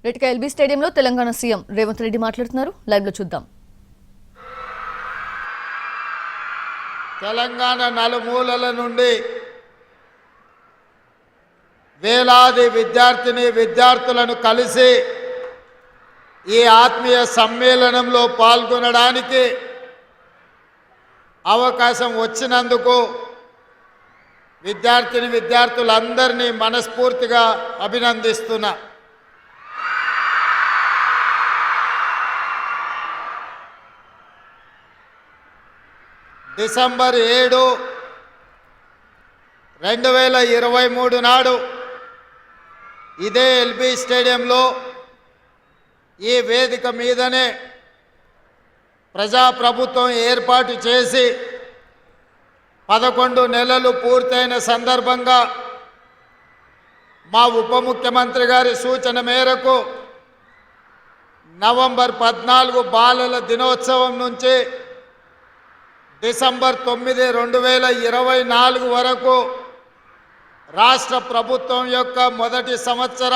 Reddika LB స్టేడియంలో Telangana CM Revanth Reddy మాట్లాడుతున్నారు. Live లో చూద్దాం. తెలంగాణ నలుమూలల నుండి వేలాది విద్యార్థులను కలిసి ఈ ఆత్మీయ సమ్మేళనంలో పాల్గొనడానికి అవకాశం వచ్చినందుకు విద్యార్థులందరినీ మనస్ఫూర్తిగా అభినందిస్తున్నా. డిసెంబర్ 7, 2023 నాడు ఇదే ఎల్బీ స్టేడియంలో ఈ వేదిక మీదనే ప్రజాప్రభుత్వం ఏర్పాటు చేసి 11 నెలలు పూర్తయిన సందర్భంగా మా ఉప ముఖ్యమంత్రి గారి సూచన మేరకు నవంబర్ 14 బాలల దినోత్సవం నుంచి డిసెంబర్ 9, 2024 వరకు రాష్ట్ర ప్రభుత్వం యొక్క మొదటి సంవత్సర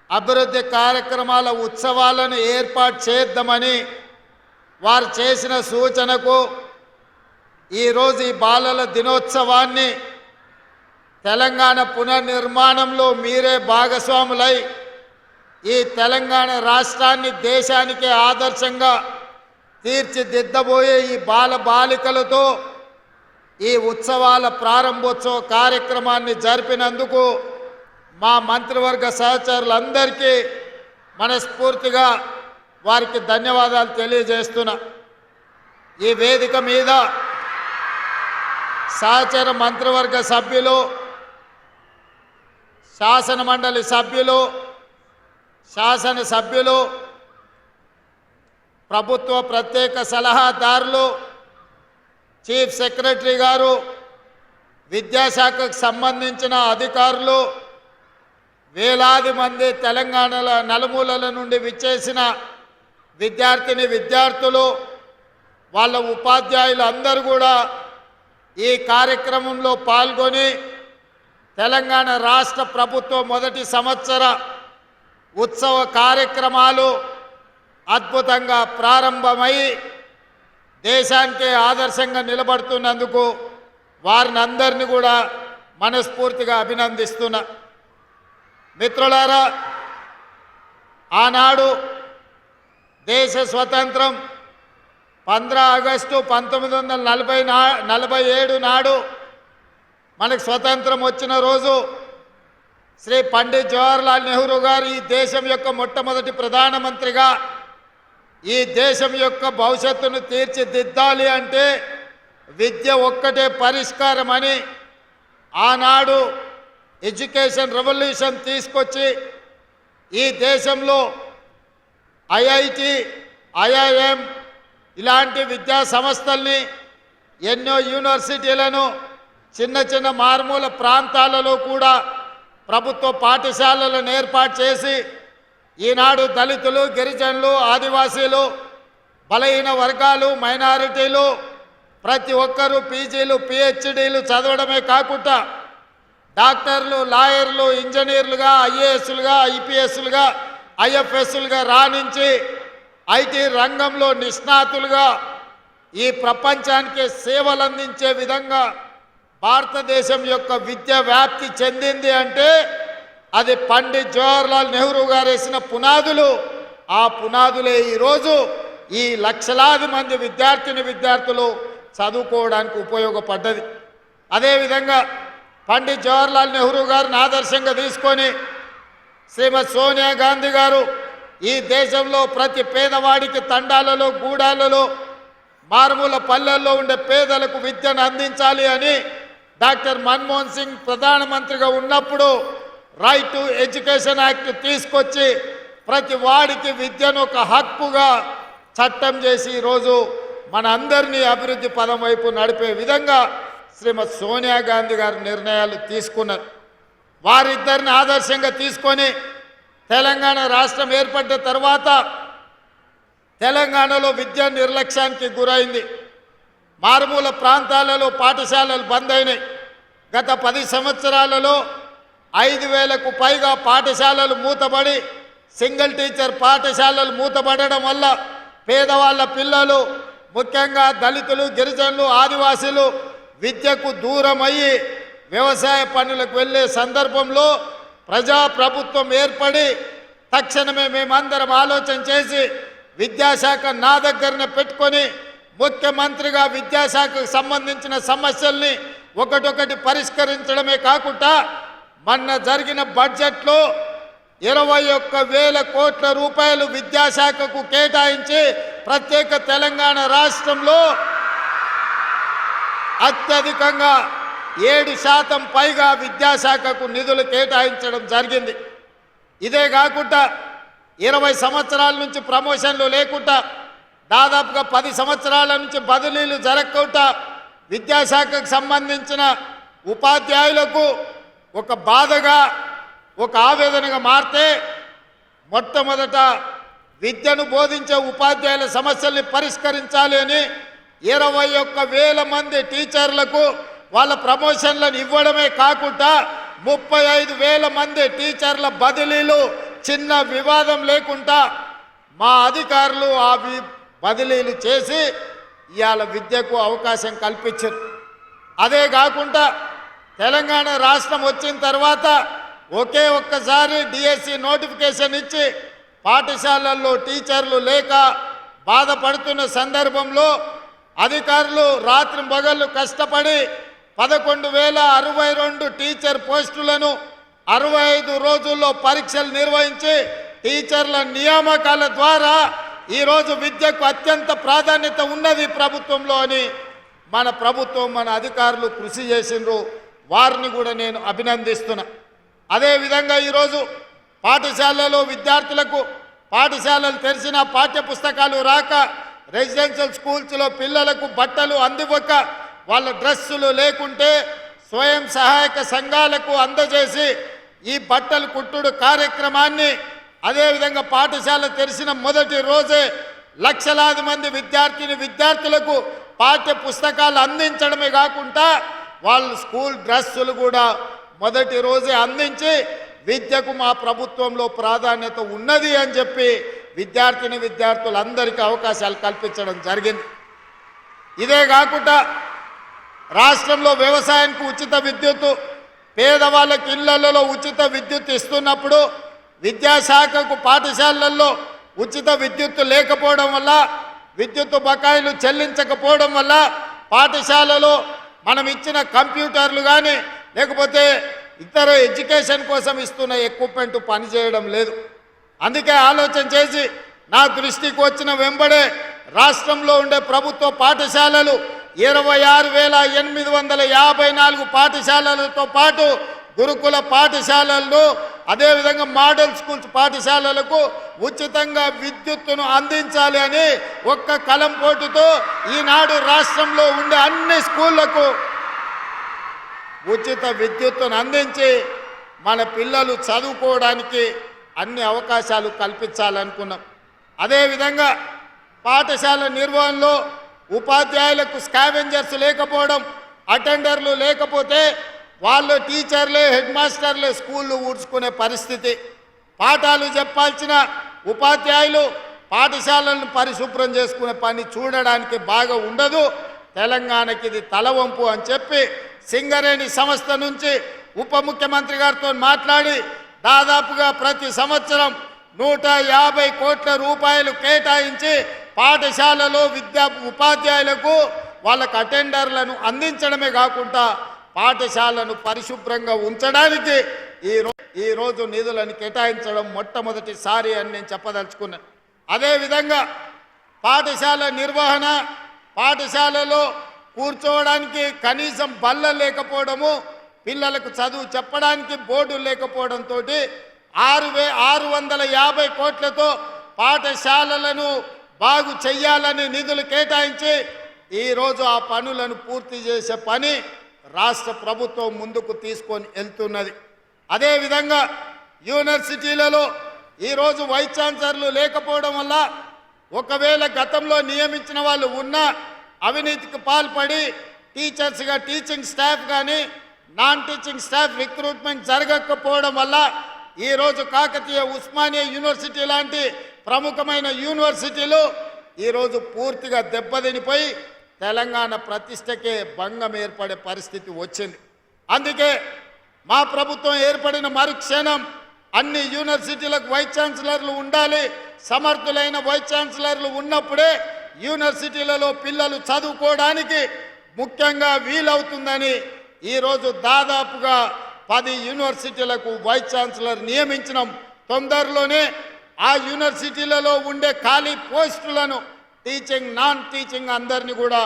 అభివృద్ధి కార్యక్రమాల ఉత్సవాలను ఏర్పాటు చేద్దామని వారు చేసిన సూచనకు ఈరోజు ఈ బాలల దినోత్సవాన్ని తెలంగాణ పునర్నిర్మాణంలో మీరే భాగస్వాములై ఈ తెలంగాణ రాష్ట్రాన్ని దేశానికి ఆదర్శంగా తీర్చిదిద్దబోయే ఈ బాలికలతో ఈ ఉత్సవాల ప్రారంభోత్సవ కార్యక్రమాన్ని జరిపినందుకు మా మంత్రివర్గ సహచరులందరికీ మనస్ఫూర్తిగా వారికి ధన్యవాదాలు తెలియజేస్తున్నా. ఈ వేదిక మీద సహచర మంత్రివర్గ సభ్యులు, శాసన మండలి సభ్యులు, శాసనసభ్యులు, ప్రభుత్వ ప్రత్యేక సలహాదారులు, చీఫ్ సెక్రటరీ గారు, విద్యాశాఖకు సంబంధించిన అధికారులు, వేలాది మంది తెలంగాణల నలుమూలల నుండి విచ్చేసిన విద్యార్థులు, వాళ్ళ ఉపాధ్యాయులు అందరూ కూడా ఈ కార్యక్రమంలో పాల్గొని తెలంగాణ రాష్ట్ర ప్రభుత్వం మొదటి సంవత్సర ఉత్సవ కార్యక్రమాలు అద్భుతంగా ప్రారంభమై దేశానికి ఆదర్శంగా నిలబడుతున్నందుకు వారిని అందరినీ కూడా మనస్ఫూర్తిగా అభినందిస్తున్నా. మిత్రులారా, ఆనాడు దేశ స్వతంత్రం 15 ఆగస్టు 1947 నాడు మనకు స్వతంత్రం వచ్చిన రోజు శ్రీ పండిత్ జవహర్లాల్ నెహ్రూ గారు ఈ దేశం యొక్క మొట్టమొదటి ప్రధానమంత్రిగా ఈ దేశం యొక్క భవిష్యత్తును తీర్చిదిద్దాలి అంటే విద్య ఒక్కటే పరిష్కారం అని ఆనాడు ఎడ్యుకేషన్ రెవల్యూషన్ తీసుకొచ్చి ఈ దేశంలో ఐఐటి, ఐఐఎం ఇలాంటి విద్యా సంస్థల్ని, ఎన్నో యూనివర్సిటీలను చిన్న మారుమూల ప్రాంతాలలో కూడా ప్రభుత్వ పాఠశాలలను ఏర్పాటు చేసి ఈనాడు దళితులు, గిరిజనులు, ఆదివాసీలు, బలహీన వర్గాలు, మైనారిటీలు ప్రతి ఒక్కరూ పీజీలు, పిహెచ్డీలు చదవడమే కాకుండా డాక్టర్లు, లాయర్లు, ఇంజనీర్లుగా, ఐఏఎస్లుగా, ఐపీఎస్లుగా, ఐఎఫ్ఎస్లుగా రాణించి ఐటీ రంగంలో నిష్ణాతులుగా ఈ ప్రపంచానికి సేవలు అందించే విధంగా భారతదేశం యొక్క విద్య వ్యాప్తి చెందింది అంటే అది పండిత్ జవహర్లాల్ నెహ్రూ గారు వేసిన పునాదులు. ఆ పునాదులే ఈరోజు ఈ లక్షలాది మంది విద్యార్థులు చదువుకోవడానికి ఉపయోగపడ్డది. అదేవిధంగా పండిత్ జవహర్లాల్ నెహ్రూ గారిని ఆదర్శంగా తీసుకొని శ్రీమతి సోనియా గాంధీ గారు ఈ దేశంలో ప్రతి పేదవాడికి తండాలలో, గూడాలలో, మారుమూల పల్లెల్లో ఉండే పేదలకు విద్యను అందించాలి అని డాక్టర్ మన్మోహన్ సింగ్ ప్రధానమంత్రిగా ఉన్నప్పుడు రైట్ టు ఎడ్యుకేషన్ యాక్ట్ తీసుకొచ్చి ప్రతి వాడికి విద్యను ఒక హక్కుగా చట్టం చేసి ఈరోజు మన అందరినీ అభివృద్ధి పదం వైపు నడిపే విధంగా శ్రీమతి సోనియా గాంధీ గారి నిర్ణయాలు తీసుకున్నారు. వారిద్దరిని ఆదర్శంగా తీసుకొని తెలంగాణ రాష్ట్రం ఏర్పడ్డ తర్వాత తెలంగాణలో విద్యా నిర్లక్ష్యానికి గురైంది. మారుమూల ప్రాంతాలలో పాఠశాలలు బంద్ అయినాయి. గత 10 సంవత్సరాలలో 5,000కు పైగా పాఠశాలలు మూతబడి సింగిల్ టీచర్ పాఠశాలలు మూతపడడం వల్ల పేదవాళ్ళ పిల్లలు, ముఖ్యంగా దళితులు, గిరిజనులు, ఆదివాసీలు విద్యకు దూరం అయ్యి వ్యవసాయ పనులకు వెళ్ళే సందర్భంలో ప్రజాప్రభుత్వం ఏర్పడి తక్షణమే మేమందరం ఆలోచన చేసి విద్యాశాఖ నా దగ్గరనే పెట్టుకొని ముఖ్యమంత్రిగా విద్యాశాఖకు సంబంధించిన సమస్యల్ని ఒకటొకటి పరిష్కరించడమే కాకుండా మొన్న జరిగిన బడ్జెట్లో 21,000 కోట్ల రూపాయలు విద్యాశాఖకు కేటాయించి ప్రత్యేక తెలంగాణ రాష్ట్రంలో అత్యధికంగా 7% పైగా విద్యాశాఖకు నిధులు కేటాయించడం జరిగింది. ఇదే కాకుండా 20 సంవత్సరాల నుంచి ప్రమోషన్లు లేకుండా దాదాపుగా 10 సంవత్సరాల నుంచి బదిలీలు జరగకుండా విద్యాశాఖకు సంబంధించిన ఉపాధ్యాయులకు ఒక బాధగా, ఒక ఆవేదనగా మారితే మొట్టమొదట విద్యను బోధించే ఉపాధ్యాయుల సమస్యల్ని పరిష్కరించాలి అని 21,000 మంది టీచర్లకు వాళ్ళ ప్రమోషన్లను ఇవ్వడమే కాకుండా 35,000 మంది టీచర్ల బదిలీలు చిన్న వివాదం లేకుండా మా అధికారులు ఆ బదిలీలు చేసి ఇవాళ విద్యకు అవకాశం కల్పించారు. అదే కాకుండా తెలంగాణ రాష్ట్రం వచ్చిన తర్వాత ఒకే ఒక్కసారి డిఎస్సి నోటిఫికేషన్ ఇచ్చి పాఠశాలల్లో టీచర్లు లేక బాధపడుతున్న సందర్భంలో అధికారులు రాత్రి పగళ్ళు కష్టపడి 11,062 టీచర్ పోస్టులను 65 రోజుల్లో పరీక్షలు నిర్వహించి టీచర్ల నియామకాల ద్వారా ఈరోజు విద్యకు అత్యంత ప్రాధాన్యత ఉన్నది ప్రభుత్వంలో అని మన ప్రభుత్వం, మన అధికారులు కృషి చేసిండ్రు. వారిని కూడా నేను అభినందిస్తున్నా. అదేవిధంగా ఈరోజు పాఠశాలలో విద్యార్థులకు పాఠశాలలు తెరిచిన పాఠ్య పుస్తకాలు రాక, రెసిడెన్షియల్ స్కూల్స్లో పిల్లలకు బట్టలు అందివ్వక, వాళ్ళ డ్రెస్సులు లేకుంటే స్వయం సహాయక సంఘాలకు అందజేసి ఈ బట్టలు కుట్టుడు కార్యక్రమాన్ని, అదేవిధంగా పాఠశాల తెరిచిన మొదటి రోజే లక్షలాది మంది విద్యార్థులకు పాఠ్య పుస్తకాలు అందించడమే కాకుండా వాళ్ళు స్కూల్ డ్రెస్సులు కూడా మొదటి రోజే అందించి విద్యకు మా ప్రభుత్వంలో ప్రాధాన్యత ఉన్నది అని చెప్పి విద్యార్థులందరికీ అవకాశాలు కల్పించడం జరిగింది. ఇదే కాకుండా రాష్ట్రంలో వ్యవసాయానికి ఉచిత విద్యుత్తు, పేదవాళ్ళకి ఇళ్లలో ఉచిత విద్యుత్ ఇస్తున్నప్పుడు విద్యాశాఖకు పాఠశాలల్లో ఉచిత విద్యుత్తు లేకపోవడం వల్ల, విద్యుత్తు బకాయిలు చెల్లించకపోవడం వల్ల పాఠశాలలో మనం ఇచ్చిన కంప్యూటర్లు కానీ లేకపోతే ఇతర ఎడ్యుకేషన్ కోసం ఇస్తున్న ఎక్విప్మెంట్ పనిచేయడం లేదు. అందుకే ఆలోచన చేసి నా దృష్టికి వచ్చిన వెంబడే రాష్ట్రంలో ఉండే ప్రభుత్వ పాఠశాలలు 26,854 పాఠశాలలతో పాటు గురుకుల పాఠశాలలను, అదేవిధంగా మోడల్ స్కూల్స్ పాఠశాలలకు ఉచితంగా విద్యుత్తును అందించాలి అని ఒక్క కలంపోటుతో ఈనాడు రాష్ట్రంలో ఉండే అన్ని స్కూళ్లకు ఉచిత విద్యుత్తును అందించి మన పిల్లలు చదువుకోవడానికి అన్ని అవకాశాలు కల్పించాలనుకున్నాం. అదేవిధంగా పాఠశాల నిర్వహణలో ఉపాధ్యాయులకు స్కావెంజర్స్ లేకపోవడం, అటెండర్లు లేకపోతే వాళ్ళు టీచర్లే, హెడ్ మాస్టర్లే స్కూళ్ళు ఊడ్చుకునే పరిస్థితి. పాఠాలు చెప్పాల్సిన ఉపాధ్యాయులు పాఠశాలను పరిశుభ్రం చేసుకునే పని చూడడానికి బాగా ఉండదు. తెలంగాణకి ఇది తలవంపు అని చెప్పి సింగరేణి సంస్థ నుంచి ఉప ముఖ్యమంత్రి గారితో మాట్లాడి దాదాపుగా ప్రతి సంవత్సరం 150 కోట్ల రూపాయలు కేటాయించి పాఠశాలలో ఉపాధ్యాయులకు వాళ్ళకు అటెండర్లను అందించడమే కాకుండా పాఠశాలను పరిశుభ్రంగా ఉంచడానికి ఈరోజు నిధులను కేటాయించడం మొట్టమొదటిసారి అని నేను చెప్పదలుచుకున్నాను. అదేవిధంగా పాఠశాల నిర్వహణ, పాఠశాలలో కూర్చోవడానికి కనీసం బల్ల లేకపోవడము, పిల్లలకు చదువు చెప్పడానికి బోర్డులు లేకపోవడంతో 650 కోట్లతో పాఠశాలలను బాగు చెయ్యాలని నిధులు కేటాయించి ఈరోజు ఆ పనులను పూర్తి చేసే పని రాష్ట్ర ప్రభుత్వం ముందుకు తీసుకొని వెళ్తున్నది. అదేవిధంగా యూనివర్సిటీలలో ఈరోజు వైస్ ఛాన్సలర్లు లేకపోవడం వల్ల, ఒకవేళ గతంలో నియమించిన వాళ్ళు ఉన్నా అవినీతికి పాల్పడి టీచర్స్గా టీచింగ్ స్టాఫ్ కానీ నాన్ టీచింగ్ స్టాఫ్ రిక్రూట్మెంట్ జరగకపోవడం వల్ల ఈరోజు కాకతీయ ఉస్మానియా యూనివర్సిటీ లాంటి ప్రముఖమైన యూనివర్సిటీలు ఈరోజు పూర్తిగా దెబ్బతినిపోయి తెలంగాణ ప్రతిష్టకే భంగం ఏర్పడే పరిస్థితి వచ్చింది. అందుకే మా ప్రభుత్వం ఏర్పడిన మరుక్షణం అన్ని యూనివర్సిటీలకు వైస్ ఛాన్సలర్లు ఉండాలి. సమర్థులైన వైస్ ఛాన్సలర్లు ఉన్నప్పుడే యూనివర్సిటీలలో పిల్లలు చదువుకోవడానికి ముఖ్యంగా వీలవుతుందని ఈరోజు దాదాపుగా 10 యూనివర్సిటీలకు వైస్ ఛాన్సలర్ నియమించడం. తొందరలోనే ఆ యూనివర్సిటీలలో ఉండే ఖాళీ పోస్టులను టీచింగ్ నాన్ టీచింగ్ అందరినీ కూడా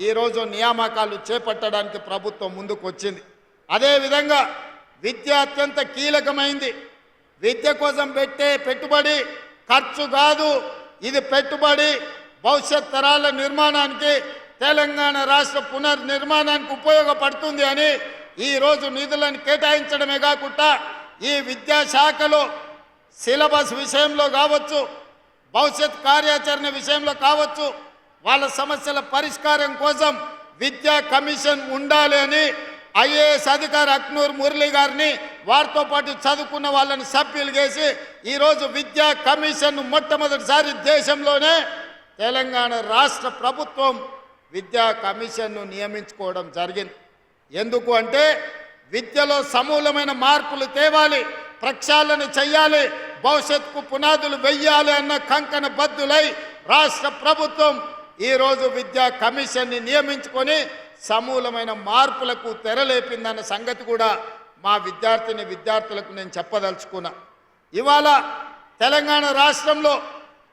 ఈరోజు నియామకాలు చేపట్టడానికి ప్రభుత్వం ముందుకు వచ్చింది. అదేవిధంగా విద్య అత్యంత కీలకమైంది. విద్య కోసం పెట్టే పెట్టుబడి ఖర్చు కాదు, ఇది పెట్టుబడి భవిష్యత్ తరాల నిర్మాణానికి, తెలంగాణ రాష్ట్ర పునర్నిర్మాణానికి ఉపయోగపడుతుంది అని ఈరోజు నిధులను కేటాయించడమే కాకుండా ఈ విద్యాశాఖలో సిలబస్ విషయంలో కావచ్చు, భవిష్యత్ కార్యాచరణ విషయంలో కావచ్చు, వాళ్ళ సమస్యల పరిష్కారం కోసం విద్యా కమిషన్ ఉండాలి అని ఐఏఎస్ అధికారి అక్నూర్ మురళి గారిని వారితో పాటు చదువుకున్న వాళ్ళని సభ్యులు చేసి ఈరోజు విద్యా కమిషన్ మొట్టమొదటిసారి దేశంలోనే తెలంగాణ రాష్ట్ర ప్రభుత్వం విద్యా కమిషన్ను నియమించుకోవడం జరిగింది. ఎందుకు అంటే విద్యలో సమూలమైన మార్పులు తేవాలి, ప్రక్షాళన చెయ్యాలి, భవిష్యత్తుకు పునాదులు వెయ్యాలి అన్న కంకణ బద్దులై రాష్ట్ర ప్రభుత్వం ఈరోజు విద్యా కమిషన్ని నియమించుకొని సమూలమైన మార్పులకు తెరలేపిందన్న సంగతి కూడా మా విద్యార్థులకు నేను చెప్పదలుచుకున్నా. ఇవాళ తెలంగాణ రాష్ట్రంలో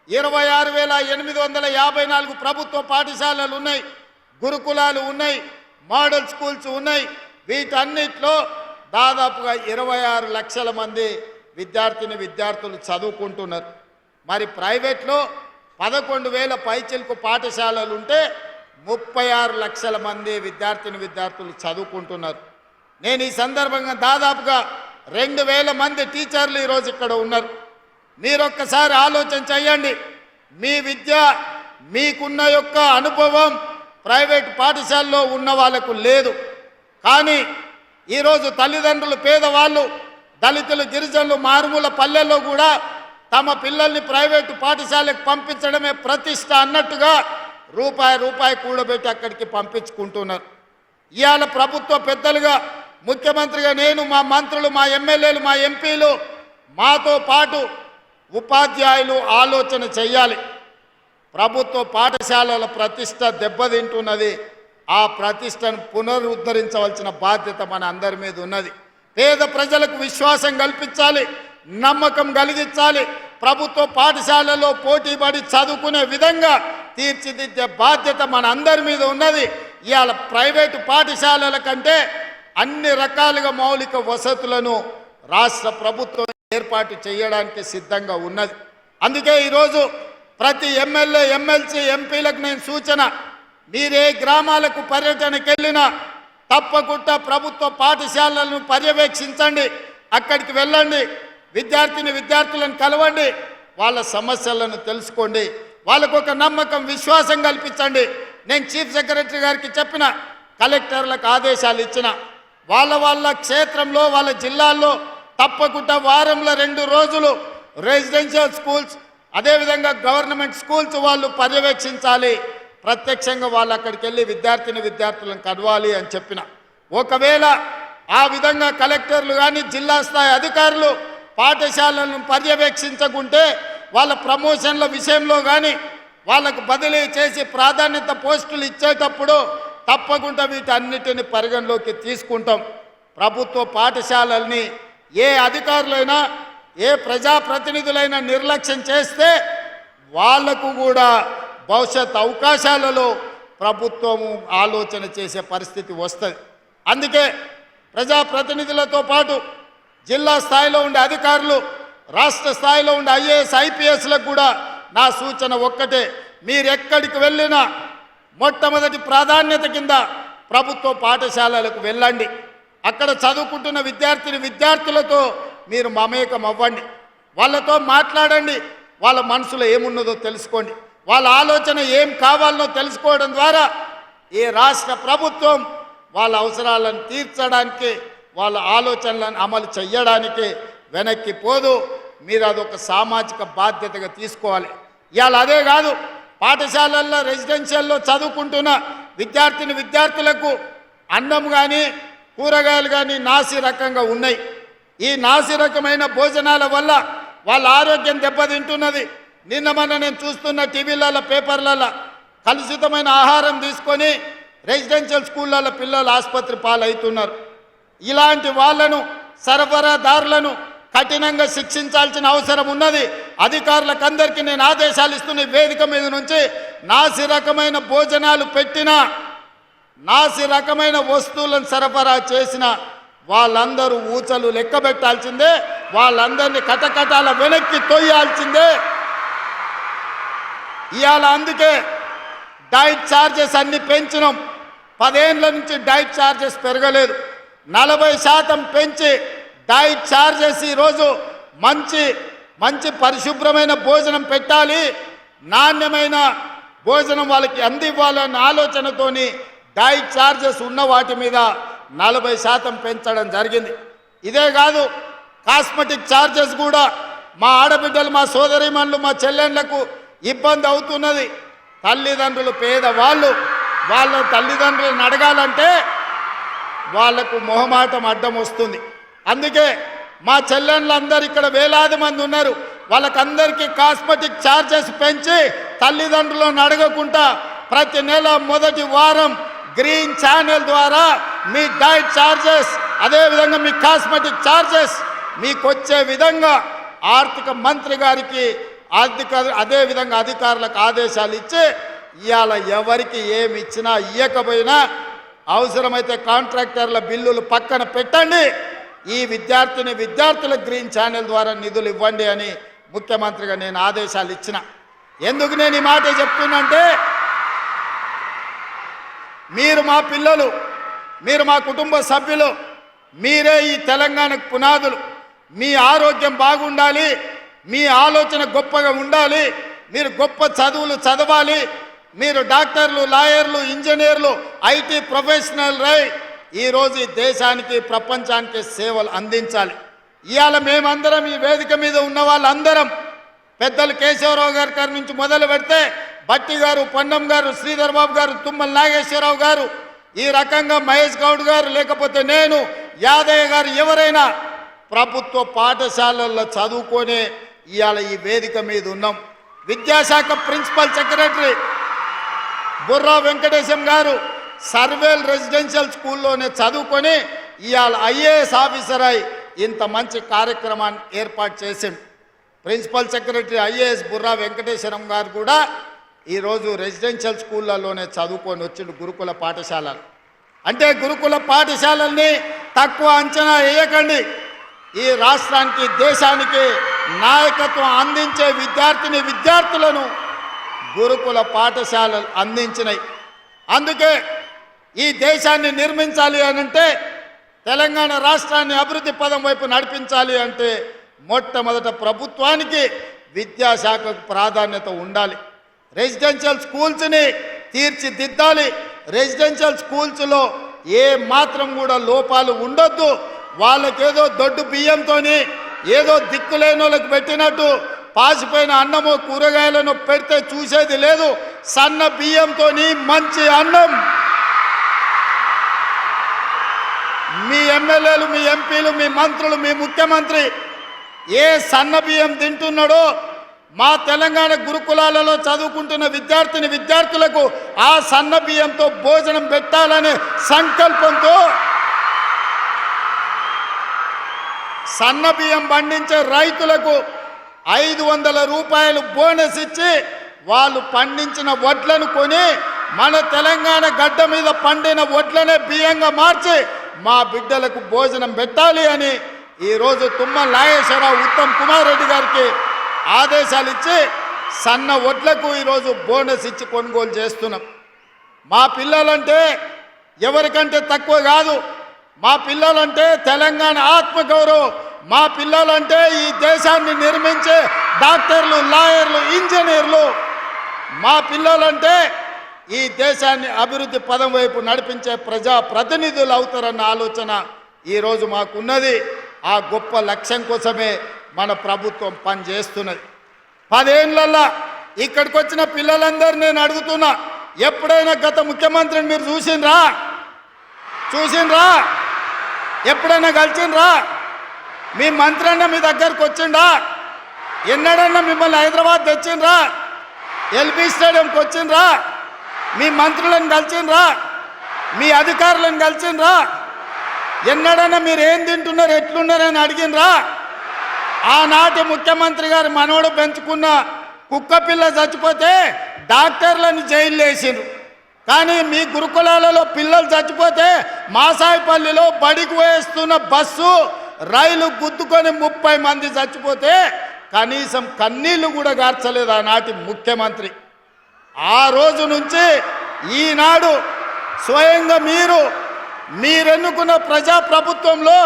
26,854 ప్రభుత్వ పాఠశాలలు ఉన్నాయి, గురుకులాలు ఉన్నాయి, మోడల్ స్కూల్స్ ఉన్నాయి. వీటన్నిటిలో దాదాపుగా 26 లక్షల మంది విద్యార్థులు చదువుకుంటున్నారు. మరి ప్రైవేట్లో 11,000 పైచిలకు పాఠశాలలు ఉంటే 36 లక్షల మంది విద్యార్థులు చదువుకుంటున్నారు. నేను ఈ సందర్భంగా దాదాపుగా 2,000 మంది టీచర్లు ఈరోజు ఇక్కడ ఉన్నారు. మీరొక్కసారి ఆలోచన చేయండి. మీ విద్య, మీకున్న యొక్క అనుభవం ప్రైవేట్ పాఠశాలలో ఉన్న వాళ్ళకు లేదు. కానీ ఈరోజు తల్లిదండ్రులు, పేదవాళ్ళు, దళితులు, గిరిజనులు, మారుమూల పల్లెల్లో కూడా తమ పిల్లల్ని ప్రైవేటు పాఠశాలకు పంపించడమే ప్రతిష్ట అన్నట్టుగా రూపాయి కూడబెట్టి అక్కడికి పంపించుకుంటున్నారు. ఇవాళ ప్రభుత్వ పెద్దలుగా, ముఖ్యమంత్రిగా నేను, మా మంత్రులు, మా ఎమ్మెల్యేలు, మా ఎంపీలు, మాతో పాటు ఉపాధ్యాయులు ఆలోచన చెయ్యాలి. ప్రభుత్వ పాఠశాలల ప్రతిష్ట దెబ్బతింటున్నది. ఆ ప్రతిష్టను పునరుద్ధరించవలసిన బాధ్యత మన అందరి మీద ఉన్నది. పేద ప్రజలకు విశ్వాసం కల్పించాలి, నమ్మకం కలిగించాలి. ప్రభుత్వ పాఠశాలలో పోటీపడి చదువుకునే విధంగా తీర్చిదిద్దే బాధ్యత మన అందరి మీద ఉన్నది. ఇవాళ ప్రైవేటు పాఠశాలల కంటే అన్ని రకాలుగా మౌలిక వసతులను రాష్ట్ర ప్రభుత్వం ఏర్పాటు చేయడానికి సిద్ధంగా ఉన్నది. అందుకే ఈరోజు ప్రతి ఎమ్మెల్యే, ఎమ్మెల్సీ, ఎంపీలకు నేను సూచన, మీరే గ్రామాలకు పర్యటనకు వెళ్ళినా తప్పకుండా ప్రభుత్వ పాఠశాలలను పర్యవేక్షించండి, అక్కడికి వెళ్ళండి, విద్యార్థులను కలవండి, వాళ్ళ సమస్యలను తెలుసుకోండి, వాళ్ళకు ఒక నమ్మకం, విశ్వాసం కల్పించండి. నేను చీఫ్ సెక్రటరీ గారికి చెప్పిన, కలెక్టర్లకు ఆదేశాలు ఇచ్చిన, వాళ్ళ క్షేత్రంలో, వాళ్ళ జిల్లాల్లో తప్పకుండా వారంలో 2 రోజులు రెసిడెన్షియల్ స్కూల్స్, అదేవిధంగా గవర్నమెంట్ స్కూల్స్ వాళ్ళు పర్యవేక్షించాలి. ప్రత్యక్షంగా వాళ్ళు అక్కడికి వెళ్ళి విద్యార్థులను కలవాలి అని చెప్పిన. ఒకవేళ ఆ విధంగా కలెక్టర్లు కానీ, జిల్లా స్థాయి అధికారులు పాఠశాలలను పర్యవేక్షించకుంటే వాళ్ళ ప్రమోషన్ల విషయంలో కానీ, వాళ్ళకు బదిలీ చేసి ప్రాధాన్యత పోస్టులు ఇచ్చేటప్పుడు తప్పకుండా వీటన్నిటిని పరిగణలోకి తీసుకుంటాం. ప్రభుత్వ పాఠశాలల్ని ఏ అధికారులైనా, ఏ ప్రజాప్రతినిధులైనా నిర్లక్ష్యం చేస్తే వాళ్లకు కూడా భవిష్యత్ అవకాశాలలో ప్రభుత్వము ఆలోచన చేసే పరిస్థితి వస్తుంది. అందుకే ప్రజాప్రతినిధులతో పాటు జిల్లా స్థాయిలో ఉండే అధికారులు, రాష్ట్ర స్థాయిలో ఉండే ఐఏఎస్, ఐపీఎస్లకు కూడా నా సూచన ఒక్కటే, మీరెక్కడికి వెళ్ళినా మొట్టమొదటి ప్రాధాన్యత కింద ప్రభుత్వ పాఠశాలలకు వెళ్ళండి. అక్కడ చదువుకుంటున్న విద్యార్థులతో మీరు మమేకం అవ్వండి, వాళ్ళతో మాట్లాడండి, వాళ్ళ మనసులో ఏమున్నదో తెలుసుకోండి, వాళ్ళ ఆలోచన ఏం కావాలనో తెలుసుకోవడం ద్వారా ఈ రాష్ట్ర ప్రభుత్వం వాళ్ళ అవసరాలను తీర్చడానికి, వాళ్ళ ఆలోచనలను అమలు చేయడానికి వెనక్కి పోదు. మీరు అదొక సామాజిక బాధ్యతగా తీసుకోవాలి. ఇవాళ అదే కాదు, పాఠశాలల్లో రెసిడెన్షియల్లో చదువుకుంటున్న విద్యార్థులకు అన్నం కానీ కూరగాయలు కానీ నాసి రకంగా ఉన్నాయి. ఈ నాసి రకమైన భోజనాల వల్ల వాళ్ళ ఆరోగ్యం దెబ్బతింటున్నది. నిన్న మొన్న నేను చూస్తున్న టీవీలలో పేపర్లలో కలుషితమైన ఆహారం తీసుకొని రెసిడెన్షియల్ స్కూళ్ళలో పిల్లలు ఆసుపత్రి పాలవుతున్నారు. ఇలాంటి వాళ్ళను సరఫరాదారులను కఠినంగా శిక్షించాల్సిన అవసరం ఉన్నది. అధికారులకు అందరికీ నేను ఆదేశాలు ఇస్తున్న వేదిక మీద నుంచి నాసి రకమైన భోజనాలు పెట్టిన నాసి రకమైన వస్తువులను సరఫరా చేసిన వాళ్ళందరూ ఊచలు లెక్క పెట్టాల్సిందే. వాళ్ళందరినీ కటకటాల వెనక్కి తొయ్యాల్సిందే. ఇవాళ అందుకే డైట్ ఛార్జెస్ అన్ని పెంచినాం. 10 ఏళ్ల నుంచి డైట్ ఛార్జెస్ పెరగలేదు. 40% పెంచి డైట్ ఛార్జెస్ ఈరోజు మంచి పరిశుభ్రమైన భోజనం పెట్టాలి, నాణ్యమైన భోజనం వాళ్ళకి అందివ్వాలన్న ఆలోచనతోని డైట్ ఛార్జెస్ ఉన్న వాటి మీద 40% పెంచడం జరిగింది. ఇదే కాదు, కాస్మెటిక్ ఛార్జెస్ కూడా మా ఆడబిడ్డలు, మా సోదరీమణులు, మా చెల్లెళ్లకు ఇబ్బంది అవుతున్నది. తల్లిదండ్రులు పేదవాళ్ళు వాళ్ళ తల్లిదండ్రులను అడగాలంటే వాళ్లకు మొహమాటం అడ్డం వస్తుంది. అందుకే మా చెల్లెళ్ళందరూ ఇక్కడ వేలాది మంది ఉన్నారు. వాళ్ళకందరికీ కాస్మెటిక్ ఛార్జెస్ పెంచి తల్లిదండ్రులను అడగకుండా ప్రతి నెల మొదటి వారం గ్రీన్ ఛానల్ ద్వారా మీ డైట్ ఛార్జెస్, అదేవిధంగా మీ కాస్మెటిక్ ఛార్జెస్ మీకు వచ్చే విధంగా ఆర్థిక మంత్రి గారికి అదేవిధంగా అధికారులకు ఆదేశాలు ఇచ్చి ఇవాళ ఎవరికి ఏమి ఇచ్చినా ఇవ్వకపోయినా అవసరమైతే కాంట్రాక్టర్ల బిల్లులు పక్కన పెట్టండి, ఈ విద్యార్థులకు గ్రీన్ ఛానల్ ద్వారా నిధులు ఇవ్వండి అని ముఖ్యమంత్రిగా నేను ఆదేశాలు ఇచ్చిన. ఎందుకు నేను ఈ మాట చెప్తున్నంటే, మీరు మా పిల్లలు, మీరు మా కుటుంబ సభ్యులు, మీరే ఈ తెలంగాణకు పునాదులు. మీ ఆరోగ్యం బాగుండాలి, మీ ఆలోచన గొప్పగా ఉండాలి, మీరు గొప్ప చదువులు చదవాలి, మీరు డాక్టర్లు, లాయర్లు, ఇంజనీర్లు, ఐటీ ప్రొఫెషనల్ రై ఈరోజు ఈ దేశానికి ప్రపంచానికి సేవలు అందించాలి. ఇవాళ మేమందరం ఈ వేదిక మీద ఉన్న వాళ్ళందరం పెద్దలు కేశవరావు గారి నుంచి మొదలు పెడితే బట్టి గారు, పొన్నం గారు, శ్రీధర్ బాబు గారు, తుమ్మల నాగేశ్వరరావు గారు, ఈ రకంగా మహేష్ గౌడ్ గారు, లేకపోతే నేను, యాదయ్య గారు, ఎవరైనా ప్రభుత్వ పాఠశాలల్లో చదువుకొని ఇవాళ ఈ వేదిక మీద ఉన్నాం. విద్యాశాఖ ప్రిన్సిపల్ సెక్రటరీ బుర్రా వెంకటేశం గారు సర్వేల్ రెసిడెన్షియల్ స్కూల్లోనే చదువుకొని ఇవాళ ఐఏఎస్ ఆఫీసర్ అయి ఇంత మంచి కార్యక్రమాన్ని ఏర్పాటు చేసిండు. ప్రిన్సిపల్ సెక్రటరీ ఐఏఎస్ బుర్రా వెంకటేశ్వరం గారు కూడా ఈరోజు రెసిడెన్షియల్ స్కూళ్ళలోనే చదువుకొని వచ్చిండు, గురుకుల పాఠశాలలు. అంటే గురుకుల పాఠశాలల్ని తక్కువ అంచనా వేయకండి. ఈ రాష్ట్రానికి, దేశానికి నాయకత్వం అందించే విద్యార్థులను గురుకుల పాఠశాలలు అందించినాయి. అందుకే ఈ దేశాన్ని నిర్మించాలి అనంటే, తెలంగాణ రాష్ట్రాన్ని అభివృద్ధి పదం వైపు నడిపించాలి అంటే మొట్టమొదట ప్రభుత్వానికి విద్యాశాఖకు ప్రాధాన్యత ఉండాలి. రెసిడెన్షియల్ స్కూల్స్ని తీర్చిదిద్దాలి. రెసిడెన్షియల్ స్కూల్స్లో ఏ మాత్రం కూడా లోపాలు ఉండొద్దు. వాళ్ళకేదో దొడ్డు బియ్యంతో ఏదో దిక్కులేని వాళ్ళకి పెట్టినట్టు పాసిపోయిన అన్నమో కూరగాయలను పెడితే చూసేది లేదు. సన్న బియ్యంతో మంచి అన్నం మీ ఎమ్మెల్యేలు, మీ ఎంపీలు, మీ మంత్రులు, మీ ముఖ్యమంత్రి ఏ సన్న బియ్యం తింటున్నాడో మా తెలంగాణ గురుకులాలలో చదువుకుంటున్న విద్యార్థులకు ఆ సన్న బియ్యంతో భోజనం పెట్టాలనే సంకల్పంతో సన్న బియ్యం పండించే రైతులకు 500 రూపాయలు బోనస్ ఇచ్చి వాళ్ళు పండించిన వడ్లను కొని మన తెలంగాణ గడ్డ మీద పండిన వడ్లనే బియ్యంగా మార్చి మా బిడ్డలకు భోజనం పెట్టాలి అని ఈరోజు తుమ్మల నాగేశ్వరరావు, ఉత్తమ్ కుమార్ రెడ్డి గారికి ఆదేశాలు ఇచ్చి సన్న వడ్లకు ఈరోజు బోనస్ ఇచ్చి కొనుగోలు చేస్తున్నాం. మా పిల్లలంటే ఎవరికంటే తక్కువ కాదు. మా పిల్లలంటే తెలంగాణ ఆత్మగౌరవం. మా పిల్లలంటే ఈ దేశాన్ని నిర్మించే డాక్టర్లు, లాయర్లు, ఇంజనీర్లు. మా పిల్లలంటే ఈ దేశాన్ని అభివృద్ధి పదం వైపు నడిపించే ప్రజా ప్రతినిధులు అవుతారన్న ఆలోచన ఈరోజు మాకున్నది. ఆ గొప్ప లక్ష్యం కోసమే మన ప్రభుత్వం పనిచేస్తున్నది. 10 ఏళ్ళల్లో ఇక్కడికి వచ్చిన పిల్లలందరూ నేను అడుగుతున్నా, ఎప్పుడైనా గత ముఖ్యమంత్రిని మీరు చూసిండ్రా? ఎప్పుడైనా కలిసిండ్రా? మీ మంత్రి అన్న మీ దగ్గరకు వచ్చిండా? ఎన్నడన్నా మిమ్మల్ని హైదరాబాద్ తెచ్చిండ్రా? ఎల్బీ స్టేడియంకి వచ్చిండ్రా? మీ మంత్రులను కలిసిండ్రా? మీ అధికారులను కలిసిండ్రా? ఎన్నడన్నా మీరు ఏం తింటున్నారు, ఎట్లున్నారని అడిగినరా? ఆనాటి ముఖ్యమంత్రి గారు మనోడు పెంచుకున్న కుక్క పిల్ల చచ్చిపోతే డాక్టర్లను జైల్లో వేసిండ్రు. కానీ మీ గురుకులాలలో పిల్లలు చచ్చిపోతే మాసాయిపల్లిలో బడికి వేస్తున్న బస్సు రైలు గుద్దుకొని 30 మంది చచ్చిపోతే కనీసం కన్నీళ్లు కూడా గార్చలేదు ఆనాటి ముఖ్యమంత్రి. ఆ రోజు నుంచి ఈనాడు స్వయంగా మీరెన్నుకున్న ప్రజాప్రభుత్వంలో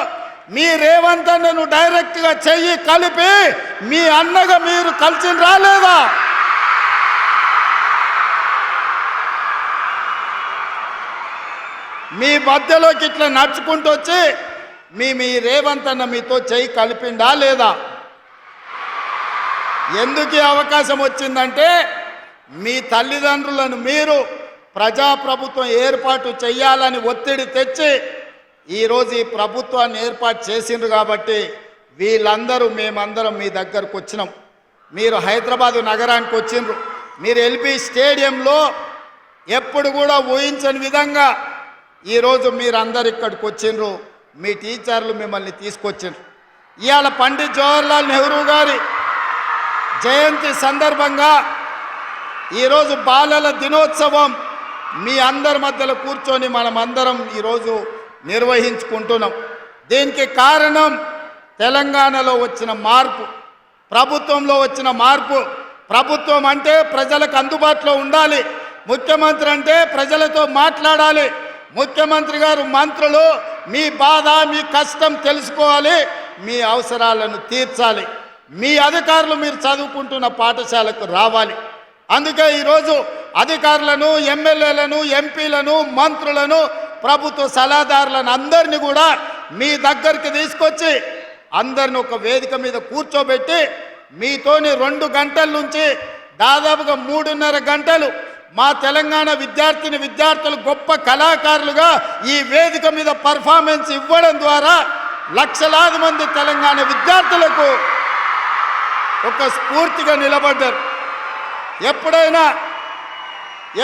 మీ రేవంత్ అన్నను డైరెక్ట్గా చెయ్యి కలిపి మీ అన్నగా మీరు కలిసి రాలేదా? మీ మధ్యలోకి ఇట్లా నడుచుకుంటూ వచ్చి మీ రేవంత్ అన్న మీతో చెయ్యి కలిపిండా లేదా? ఎందుకు ఈ అవకాశం వచ్చిందంటే మీ తల్లిదండ్రులను మీరు ప్రజాప్రభుత్వం ఏర్పాటు చేయాలని ఒత్తిడి తెచ్చి ఈరోజు ఈ ప్రభుత్వాన్ని ఏర్పాటు చేసిండ్రు. కాబట్టి మేమందరం మీ దగ్గరకు వచ్చినాం. మీరు హైదరాబాదు నగరానికి వచ్చిండ్రు. మీరు ఎల్బీ స్టేడియంలో ఎప్పుడు కూడా ఊహించని విధంగా ఈరోజు మీరందరు ఇక్కడికి వచ్చిండ్రు. మీ టీచర్లు మిమ్మల్ని తీసుకొచ్చిండ్రు. ఇవాళ పండిత్ జవహర్లాల్ నెహ్రూ గారి జయంతి సందర్భంగా ఈరోజు బాలల దినోత్సవం మీ అందరి మధ్యలో కూర్చొని మనమందరం ఈరోజు నిర్వహించుకుంటున్నాం. దీనికి కారణం తెలంగాణలో వచ్చిన మార్పు, ప్రభుత్వంలో వచ్చిన మార్పు. ప్రభుత్వం అంటే ప్రజలకు అందుబాటులో ఉండాలి. ముఖ్యమంత్రి అంటే ప్రజలతో మాట్లాడాలి. ముఖ్యమంత్రి గారు మంత్రులు మీ బాధ మీ కష్టం తెలుసుకోవాలి, మీ అవసరాలను తీర్చాలి. మీ అధికారులు మీరు చదువుకుంటున్న పాఠశాలకు రావాలి. అందుకే ఈరోజు అధికారులను, ఎమ్మెల్యేలను, ఎంపీలను, మంత్రులను, ప్రభుత్వ సలహాదారులను అందరినీ కూడా మీ దగ్గరికి తీసుకొచ్చి అందరిని ఒక వేదిక మీద కూర్చోబెట్టి మీతోని 2 గంటల నుంచి దాదాపుగా 3.5 గంటలు మా తెలంగాణ విద్యార్థులు గొప్ప కళాకారులుగా ఈ వేదిక మీద పర్ఫార్మెన్స్ ఇవ్వడం ద్వారా లక్షలాది మంది తెలంగాణ విద్యార్థులకు ఒక స్ఫూర్తిగా నిలబడ్డారు.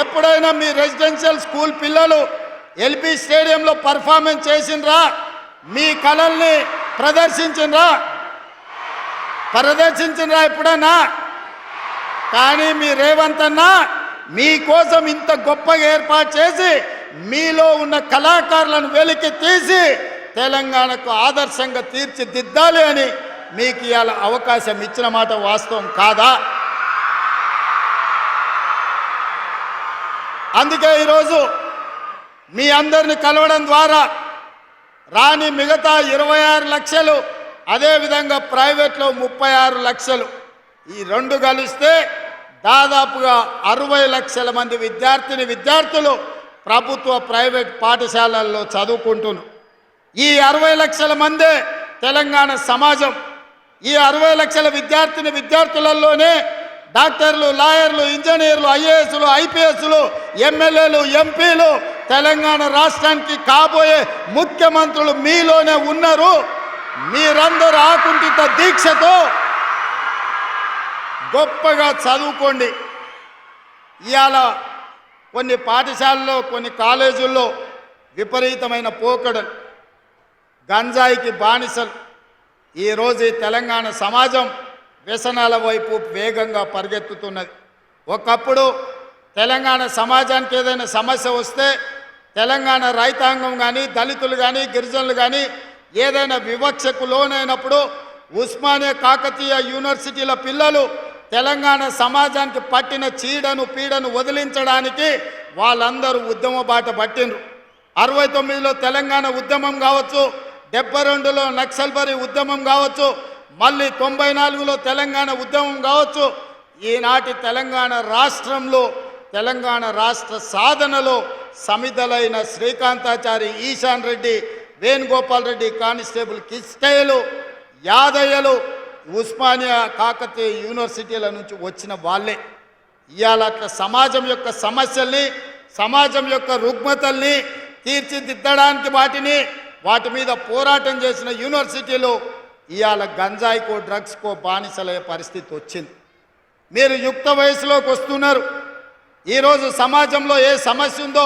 ఎప్పుడైనా మీ రెసిడెన్షియల్ స్కూల్ పిల్లలు ఎల్బీ స్టేడియంలో పర్ఫార్మెన్స్ చేసిండ్రా? మీ కళల్ని ప్రదర్శించిండ్రా ఎప్పుడైనా? కానీ మీ రేవంత్ అన్న మీకోసం ఇంత గొప్పగా ఏర్పాటు చేసి మీలో ఉన్న కళాకారులను వెలికి తీసి తెలంగాణకు ఆదర్శంగా తీర్చిదిద్దాలి అని మీకు ఇవాళ అవకాశం ఇచ్చిన మాట వాస్తవం కాదా? అందుకే ఈరోజు మీ అందరిని కలవడం ద్వారా రాని మిగతా 26 లక్షలు, అదేవిధంగా ప్రైవేట్లో 36 లక్షలు, ఈ 2 కలిస్తే దాదాపుగా 60 లక్షల మంది విద్యార్థులు ప్రభుత్వ ప్రైవేట్ పాఠశాలల్లో చదువుకుంటున్నారు. ఈ 60 లక్షల మందే తెలంగాణ సమాజం. ఈ 60 లక్షల విద్యార్థులలోనే డాక్టర్లు, లాయర్లు, ఇంజనీర్లు, ఐఏఎస్లు, ఐపీఎస్లు, ఎమ్మెల్యేలు, ఎంపీలు, తెలంగాణ రాష్ట్రానికి కాబోయే ముఖ్యమంత్రులు మీలోనే ఉన్నారు. మీరందరూ ఆకుంఠిత దీక్షతో గొప్పగా చదువుకోండి. ఇవాళ కొన్ని పాఠశాలల్లో, కొన్ని కాలేజీల్లో విపరీతమైన పోకడలు, గంజాయికి బానిసలు. ఈరోజు తెలంగాణ సమాజం వ్యసనాల వైపు వేగంగా పరిగెత్తుతున్నది. ఒకప్పుడు తెలంగాణ సమాజానికి ఏదైనా సమస్య వస్తే తెలంగాణ రైతాంగం కానీ, దళితులు కానీ, గిరిజనులు కానీ ఏదైనా వివక్షకు లోనైనప్పుడు ఉస్మానియా కాకతీయ యూనివర్సిటీల పిల్లలు తెలంగాణ సమాజానికి పట్టిన చీడను పీడను వదిలించడానికి వాళ్ళందరూ ఉద్యమ బాట పట్టిండ్రు. 69లో తెలంగాణ ఉద్యమం కావచ్చు, 72లో నక్సల్బరీ ఉద్యమం కావచ్చు, మళ్ళీ 94లో తెలంగాణ ఉద్యమం కావచ్చు. ఈనాటి తెలంగాణ రాష్ట్రంలో, తెలంగాణ రాష్ట్ర సాధనలో సమిధలైన శ్రీకాంతాచారి, ఈశాన్ రెడ్డి వేణుగోపాల్ రెడ్డి కానిస్టేబుల్ కిష్టయ్యలు యాదయ్యలు ఉస్మానియా కాకతీయ యూనివర్సిటీల నుంచి వచ్చిన వాళ్ళే. ఇవాళ అట్లా సమాజం యొక్క సమస్యల్ని, సమాజం యొక్క రుగ్మతల్ని తీర్చిదిద్దడానికి వాటి మీద పోరాటం చేసిన యూనివర్సిటీలు ఇవాళ గంజాయికో డ్రగ్స్కో బానిసలయ్యే పరిస్థితి వచ్చింది. మీరు యుక్త వయసులోకి వస్తున్నారు. ఈరోజు సమాజంలో ఏ సమస్య ఉందో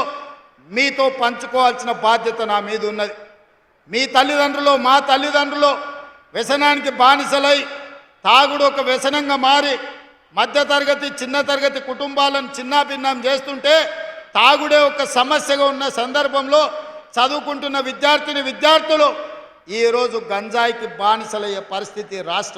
మీతో పంచుకోవాల్సిన బాధ్యత నా మీద ఉన్నది. మీ తల్లిదండ్రులు, మా తల్లిదండ్రులు వ్యసనానికి బానిసలై తాగుడు ఒక వ్యసనంగా మారి మధ్యతరగతి చిన్న తరగతి కుటుంబాలను చిన్నాభిన్నం చేస్తుంటే తాగుడే ఒక సమస్యగా ఉన్న సందర్భంలో చదువుకుంటున్న విద్యార్థులు ఈరోజు గంజాయికి బానిసలయ్యే పరిస్థితి రాష్ట్ర